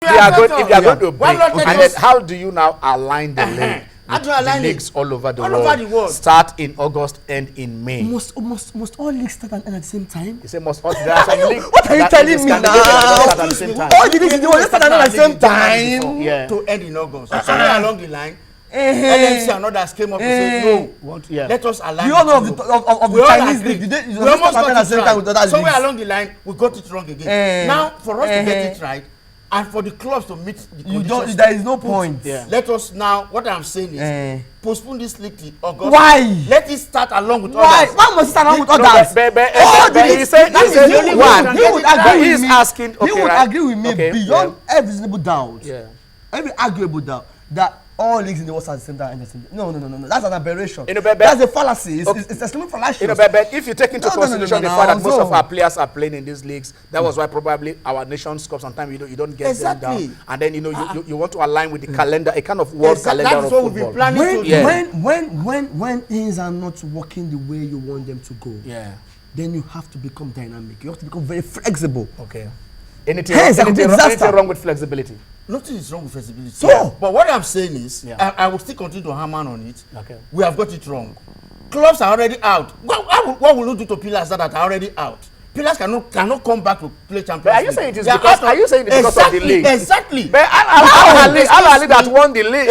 they are going to break, and then how do you now align the league? The leagues all over the world. Start in August, end in May. Must all leagues start and end at the same time? You say must all. There are some leagues. What are you telling me now? At the same time. All the leagues start and end at the same time. Yeah. To end in August. Somewhere along the line, LMC and others came up and said no. Let us align. You all know of the Chinese league. We almost got it right. Somewhere along the line, we got it wrong again. Now, for us to get it right, and for the clubs to meet the conditions, there is no point. Let us now. What I'm saying is postpone this league to August. Why? Let it start along with others. Why must it start along with others? He said the only one. He would agree with me. Asking. He would agree with me beyond every reasonable doubt. Every arguable doubt that all leagues in the world are the same time. No. That's an aberration. That's a fallacy. It's extremely fallacious. But if you take into consideration the fact that most of our players are playing in these leagues, that was why probably our Nations Cup sometimes you don't get them down, and then you want to align with the calendar, a kind of world calendar of football. We've been planning when things are not working the way you want them to go, then you have to become dynamic. You have to become very flexible. Okay. Anything wrong with flexibility? Nothing is wrong with flexibility. So, but what I'm saying is, I will still continue to hammer on it. Okay. We have got it wrong. Clubs are already out. What will you do to pillars that are already out? Pillars cannot come back to play Champions League. Are you saying it is because? Are you saying it because of the league? Exactly. But Al Ahly that won the league.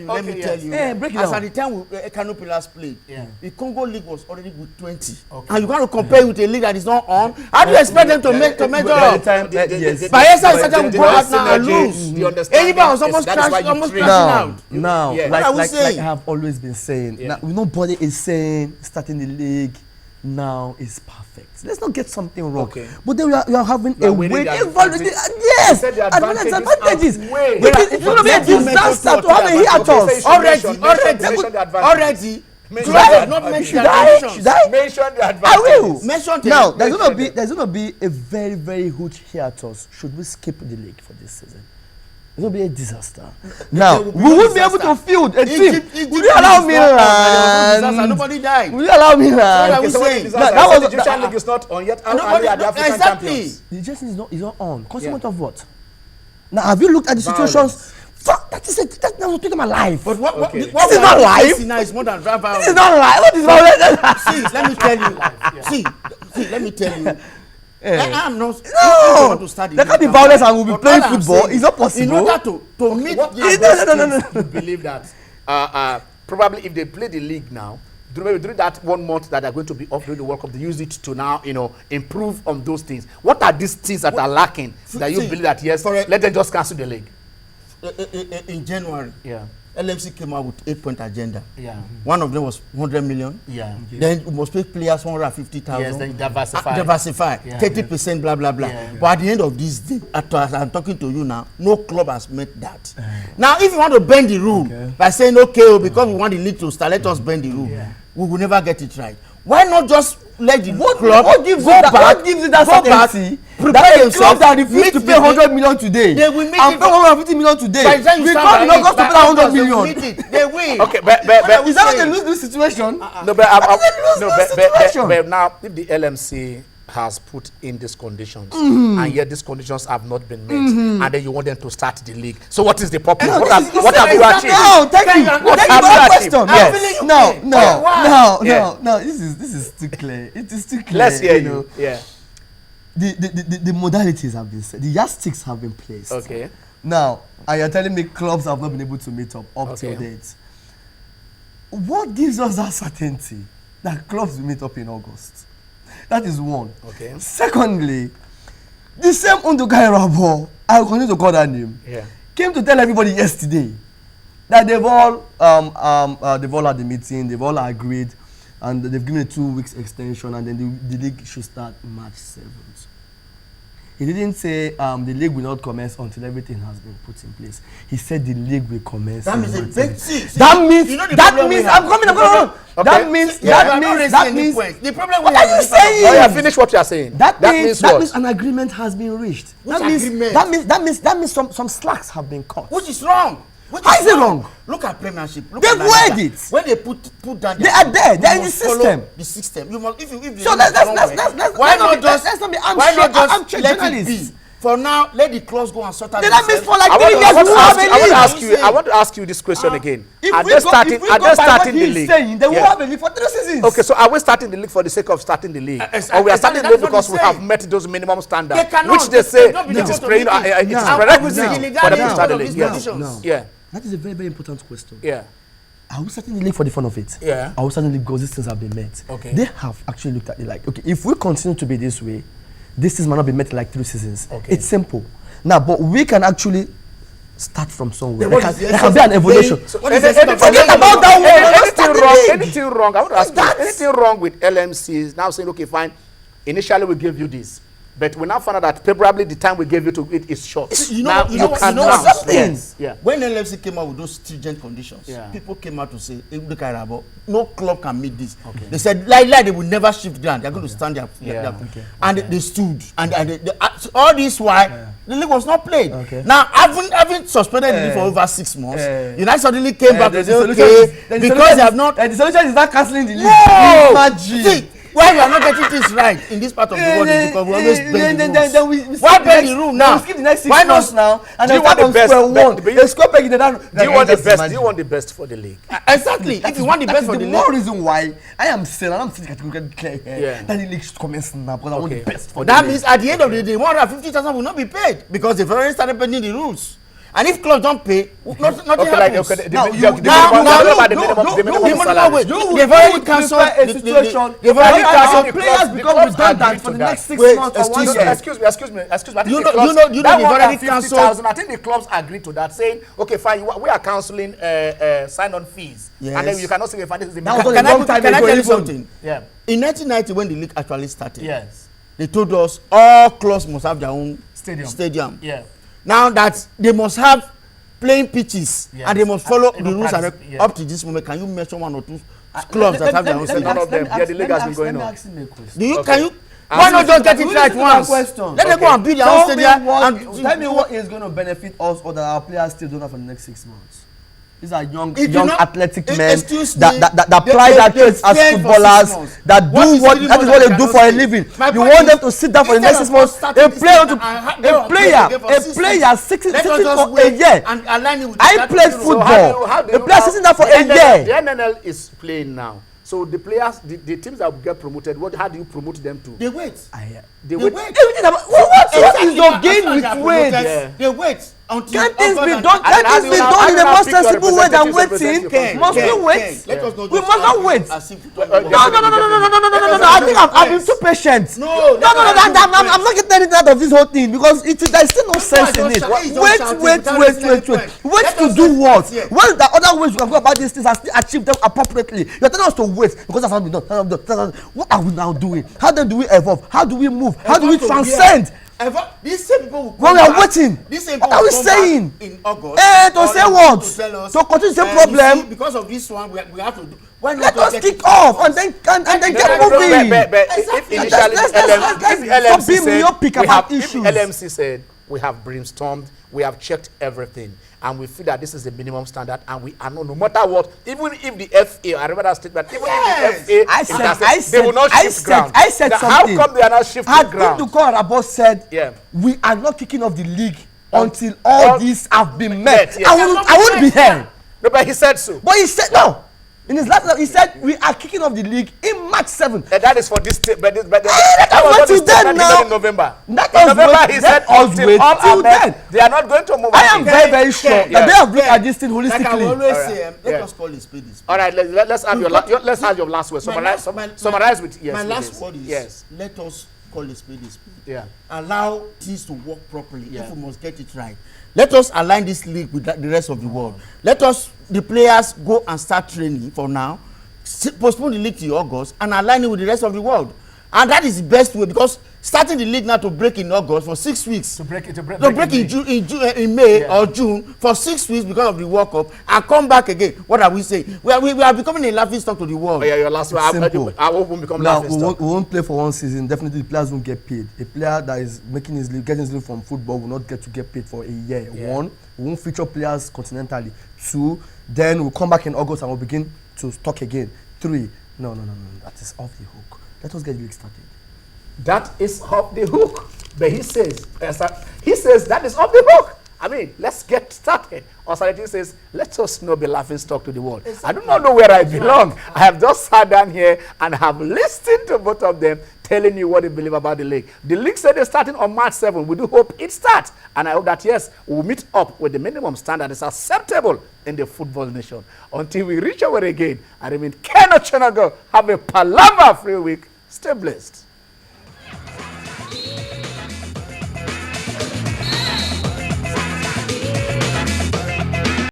Let me tell you. As at the time Kano Pillars played, the Congo League was already with 20. And you got to compare with a league that is not on. How do you expect them to measure up? Bayelsa is such a go out now and lose. Anybody was almost crashing out. Now, like I have always been saying, nobody is saying starting the league now is perfect. Let's not get something wrong. But then we are having a way. Yes, advantages. It's going to be a disaster to have a hiatus. Already. Should I mention the advantages? I will. Now, there's going to be a very, very huge hiatus. Should we skip the league for this season? It will be a disaster. Now, we won't be able to field a team. Will you allow Milan? Nobody died. Will you allow Milan? That was the Egyptian league is not on yet. The African champions. The Egyptian is not on. Consequence of what? Now, have you looked at the situations? That is it. That's not taking my life. But what this is not life. It's more than drive out. This is not life. What is violence? See, let me tell you. Let me tell you. I'm not. No, there can't be violence and we'll be playing football. It's not possible. In order to meet no. You believe that probably if they play the league now, during that 1 month that they're going to be off during the World Cup, they use it to now, improve on those things. What are these things that are lacking that you believe that yes, let them just cancel the league? In January, LMC came out with 8-point agenda. One of them was 100 million. Then we must pay players 150,000. Yes, then diversify. 30%, blah blah blah. But at the end of this day, as I'm talking to you now, no club has met that. Now, if you want to bend the rule by saying because we want the league to start, let us bend the rule. We will never get it right. Why not just let the club what gives you that certainty? That a club that refused to pay 100 million today they will meet and pay 150 million today. By the time you start in August to pay 100 million. They will. Okay, but is that not a lose-lose situation? But now if the LMC has put in these conditions and yet these conditions have not been met and then you want them to start the league, so what is the purpose? What have you achieved? No, thank you. What have you achieved? Yes. No, this is too clear. It is too clear. Let's hear you. The modalities have been set, the yardsticks have been placed. Okay. Now, and you're telling me clubs have not been able to meet up to date. What gives us that certainty that clubs will meet up in August? That is one. Okay. Secondly, the same Undukai Rabo, I will continue to call that name, came to tell everybody yesterday that they've all had the meeting, they've all agreed, and they've given a 2 weeks extension, and then the league should start March 7th. He didn't say the league will not commence until everything has been put in place. He said the league will commence. That means I'm coming. That means the problem. What are you saying? Finish what you are saying. That means an agreement has been reached. That means some slacks have been cut. Which is wrong. How is it wrong? Look at Premiership. They've weighed it. When they put down, they are there. They are in the system. The system. You must. If so let's not be let it be for now, let the clubs go and sort out. They don't miss for like 3 years. I want to ask you this question again. Are they starting the league? They will have a league for 3 seasons. Okay, so are we starting the league for the sake of starting the league, or we are starting the league because we have met those minimum standards, which they say it is prerequisite for them to start the league? No. Yeah. That is a very, very important question. Yeah. Are we starting the league for the fun of it? Yeah. Are we starting the league because these things have been met? Okay. They have actually looked at it like, okay, if we continue to be this way, this things might not be met in like 3 seasons. Okay. It's simple. Now, but we can actually start from somewhere. There can be an evolution. Forget about that one. Anything wrong? I want to ask you, anything wrong with LMCs now saying, okay, fine, initially we give you this, but we now find out that probably the time we gave you to it is short. You know something? Yeah. When LFC came out with those stringent conditions, people came out to say, look at about no club can meet this. Okay. They said, like they will never shift ground. They're going to stand there. And they stood. And all this why the league was not played. Okay. Now, having suspended the league for over 6 months, United suddenly came back and said, okay, because they have not. The solution is not cancelling the league. No! Imagine. Why we are not getting things right in this part of the world is because we always bend the rules. Why bend the rule now? Skip the next 6 months now, and then start on square one. Do you want the best? Do you want the best for the league? Exactly. If you want the best for the league, the more reason why I am saying, and I'm saying categorically clear here, that the league should commence now because I want the best for the league. That means at the end of the day, 150,000 will not be paid because they've already started bending the rules. And if clubs don't pay, nothing happens. They've already cancelled a situation. They've already cancelled. Players become redundant for the next 6 months or 1 year. Excuse me. You know, they've already cancelled. I think the clubs agreed to that, saying, okay, fine, we are cancelling sign-on fees, and then you cannot say this is a. Can I tell you something? Yeah. In 1990, when the league actually started, they told us all clubs must have their own stadium. Yeah. Now that they must have playing pitches and they must follow the rules up to this moment, can you mention 1 or 2 clubs that have their own stadium? None of them. The league has been going on. Can you? Why not just get it right once? Let them go and build their own stadium. Tell me what is going to benefit us or that our players still don't have for the next 6 months. These are young athletic men that apply their trades as footballers, that is what they do for a living. You want them to sit down for the next 6 months? A player sitting for a year. I played football. A player sitting down for a year. The NNL is playing now. So the players, the teams that will get promoted, how do you promote them to? They wait. They wait. What is your gain with wait? They wait. Can't things be done? Can't things be done in a more sensible way than waiting? Must we wait? We must not wait. No. I think I've been too patient. No. I'm not getting anything out of this whole thing because there's still no sense in it. Wait. Wait to do what? What are the other ways we can go about these things and still achieve them appropriately? You're telling us to wait because that's not been done. What are we now doing? How then do we evolve? How do we move? How do we transcend? These same people will come when we are waiting, what are we saying? In August, to say what? To continue the same problem. Because of this one, we have to do. Let us kick off and then get moving. If initially LMC said we have brainstormed, we have checked everything, and we feel that this is the minimum standard, and we are no matter what, even if the FA, I remember that statement, even if the FA, they will not shift ground. I said something. How come they are not shifting ground? Abos said, we are not kicking off the league until all these have been met. I wouldn't be here. No, but he said so. But he said no. In his last letter, he said we are kicking off the league in March 7th. That is for this that was what he now. In November. In November, he said until then. They are not going to move. I am very, very sure that they have looked at this thing holistically. Like I always say, let us call it speed. All right, let's have your last word. Summarize with yes. My last word is let us call it speed. Yeah. Allow things to work properly. If we must get it right. Let us align this league with the rest of the world. Let us, the players, go and start training for now. Postpone the league to August and align it with the rest of the world. And that is the best way because starting the league now to break in August for 6 weeks. To break in May or June for 6 weeks because of the World Cup and come back again. What are we saying? We are becoming a laughing stock to the world. Your last one. I won't become laughing stock. We won't play for 1 season. Definitely the players won't get paid. A player that is getting his league from football will not get paid for a year. 1, we won't feature players continentally. 2, then we'll come back in August and we'll begin to talk again. 3, no. That is off the hook. Let us get the league started. That is off the hook. But he says that is off the hook. I mean, let's get started. Osality says, let us not be laughing stock to the world. Exactly. I do not know where I belong. Right. I have just sat down here and have listened to both of them telling you what they believe about the league. The league said they're starting on March 7th. We do hope it starts. And I hope that, yes, we'll meet up with the minimum standard that's acceptable in the football nation. Until we reach over again, I remain Ken Ochenago. Have a palaver free week. Stay blessed.